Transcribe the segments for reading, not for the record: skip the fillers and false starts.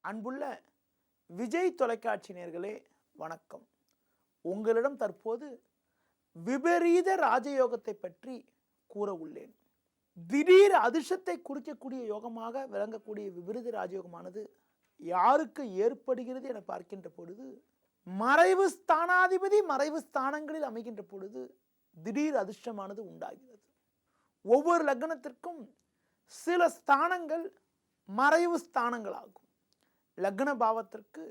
அன்புள்ள விஜய் தொலைக்காட்சி நேயர்களே வணக்கம். உங்களிடம் தற்போது விபரீத ராஜயோகத்தை பற்றி கூற உள்ளேன். திடீர் அதிர்ஷ்டத்தை குறிக்கக்கூடிய யோகமாக விளங்கக்கூடிய விபரீத ராஜயோகமானது யாருக்கு ஏற்படுகிறது என பார்க்கின்ற பொழுது, மறைவு ஸ்தானாதிபதி மறைவு ஸ்தானங்களில் அமைகின்ற பொழுது திடீர் அதிர்ஷ்டமானது உண்டாகிறது. ஒவ்வொரு லக்னத்திற்கும் சில ஸ்தானங்கள் மறைவு ஸ்தானங்களாகும். லக்ன பாவத்திற்கு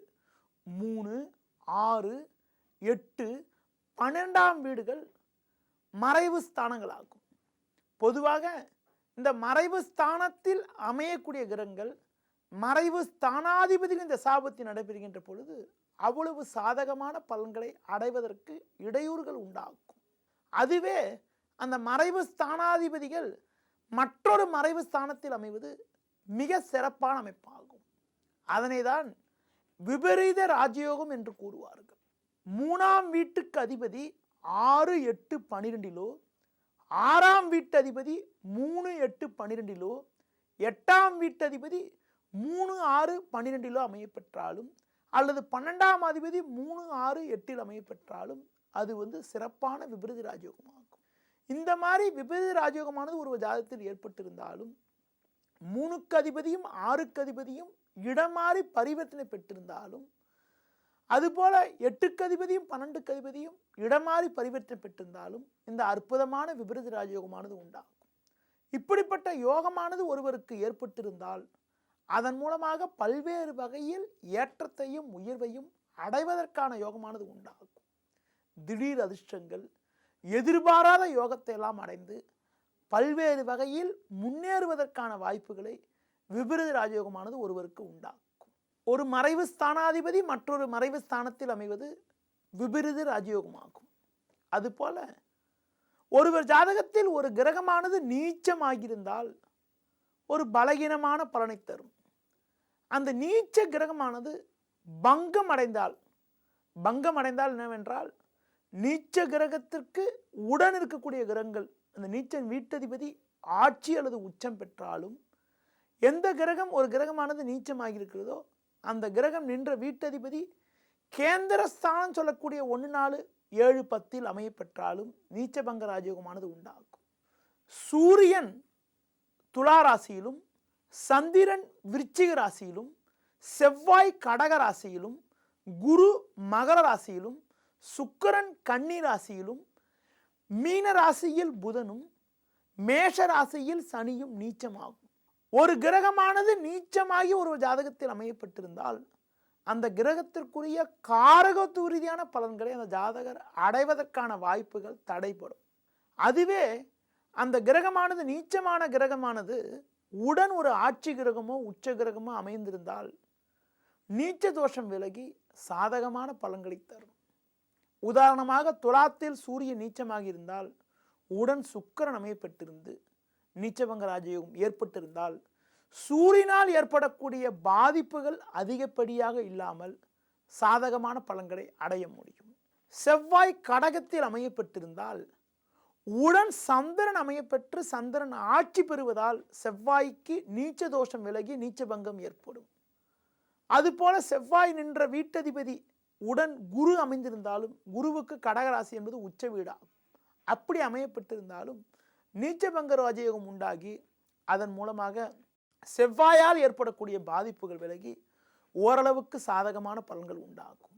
3, 6, 8, 12ஆம் வீடுகள் மறைவு ஸ்தானங்களாகும். பொதுவாக இந்த மறைவு ஸ்தானத்தில் அமையக்கூடிய கிரகங்கள் மறைவு ஸ்தானாதிபதிகள் இந்த சாபத்தில் நடைபெறுகின்ற பொழுது அவ்வளவு சாதகமான பலன்களை அடைவதற்கு இடையூறுகள் உண்டாகும். அதுவே அந்த மறைவு ஸ்தானாதிபதிகள் மற்றொரு மறைவு ஸ்தானத்தில் அமைவது மிக சிறப்பான அமைப்பாகும். அதனைதான் விபரீத ராஜயோகம் என்று கூறுவார்கள். 3ஆம் வீட்டுக்கு அதிபதி 6, 8, 12 6ஆம் வீட்டு அதிபதி 3, 8, 12 8ஆம் வீட்டு அதிபதி 3, 6, 12 அமையப்பெற்றாலும் அல்லது 12ஆம் அதிபதி 3, 6, 8 அமையப்பெற்றாலும் அது சிறப்பான விபரீத ராஜயோகமாகும். இந்த மாதிரி விபரீத ராஜயோகமானது ஒரு ஜாதகத்தில் ஏற்பட்டிருந்தாலும் 3க்கு அதிபதியும் 6க்கு அதிபதியும் இடமாறி பரிவர்த்தனை பெற்றிருந்தாலும், அதுபோல 8க்கு அதிபதியும் 12க்கு அதிபதியும் இடமாறி பரிவர்த்தனை பெற்றிருந்தாலும் இந்த அற்புதமான விபரீத ராஜயோகமானது உண்டாகும். இப்படிப்பட்ட யோகமானது ஒருவருக்கு ஏற்பட்டிருந்தால் அதன் மூலமாக பல்வேறு வகையில் ஏற்றத்தையும் உயர்வையும் அடைவதற்கான யோகமானது உண்டாகும். திடீர் அதிர்ஷ்டங்கள், எதிர்பாராத யோகத்தை எல்லாம் அடைந்து பல்வேறு வகையில் முன்னேறுவதற்கான வாய்ப்புகளை விபரீத ராஜயோகமானது ஒருவருக்கு உண்டாக்கும். ஒரு மறைவு ஸ்தானாதிபதி மற்றொரு மறைவு ஸ்தானத்தில் அமைவது விபரீத ராஜயோகமாகும். அதுபோல ஒருவர் ஜாதகத்தில் ஒரு கிரகமானது நீச்சமாகியிருந்தால் ஒரு பலகீனமான பலனை தரும். அந்த நீச்ச கிரகமானது பங்கம் அடைந்தால் என்னவென்றால், நீச்ச கிரகத்திற்கு உடன் இருக்கக்கூடிய கிரகங்கள், அந்த நீச்சன் வீட்டதிபதி ஆட்சி அல்லது உச்சம் பெற்றாலும், எந்த கிரகம் ஒரு கிரகமானது நீச்சமாகி இருக்கிறதோ அந்த கிரகம் நின்ற வீட்டதிபதி கேந்திரஸ்தானம் சொல்லக்கூடிய 1, 4, 7, 10 அமையப்பெற்றாலும் நீச்சபங்க ராஜயோகமானது உண்டாகும். சூரியன் துலா ராசியிலும், சந்திரன் விருச்சிக ராசியிலும், செவ்வாய் கடக ராசியிலும், குரு மகர ராசியிலும், சுக்கிரன் கன்னி ராசியிலும், மீன ராசியில் புதனும், மேஷ ராசியில் சனியும் நீச்சமாகும். ஒரு கிரகமானது நீச்சமாகி ஒரு ஜாதகத்தில் அமையப்பட்டிருந்தால் அந்த கிரகத்திற்குரிய காரகத்துவ ரீதியான பலன்களை அந்த ஜாதகர் அடைவதற்கான வாய்ப்புகள் தடைப்படும். அதுவே அந்த கிரகமானது நீச்சமான கிரகமானது உடன் ஒரு ஆட்சி கிரகமோ உச்ச கிரகமோ அமைந்திருந்தால் நீச்ச தோஷம் விலகி சாதகமான பலன்களை தரும். உதாரணமாக துலாத்தில் சூரியன் நீச்சமாக இருந்தால் உடன் சுக்கிரன் அமையப்பட்டிருந்து நீச்சபங்க ராஜயோகம் ஏற்பட்டிருந்தால் சூரியனால் ஏற்படக்கூடிய பாதிப்புகள் அதிகப்படியாக இல்லாமல் சாதகமான பலன்களை அடைய முடியும். செவ்வாய் கடகத்தில் அமையப்பட்டிருந்தால் உடன் சந்திரன் அமையப்பெற்று சந்திரன் ஆட்சி பெறுவதால் செவ்வாய்க்கு நீச்ச தோஷம் விலகி நீச்சபங்கம் ஏற்படும். அதுபோல செவ்வாய் நின்ற வீட்டதிபதி உடன் குரு அமைந்திருந்தாலும் குருவுக்கு கடகராசி என்பது உச்ச வீடாகும். அப்படி அமையப்பட்டிருந்தாலும் நீச்சபங்க ராஜயோகம் உண்டாகி அதன் மூலமாக செவ்வாயால் ஏற்படக்கூடிய பாதிப்புகள் விலகி ஓரளவுக்கு சாதகமான பலன்கள் உண்டாகும்.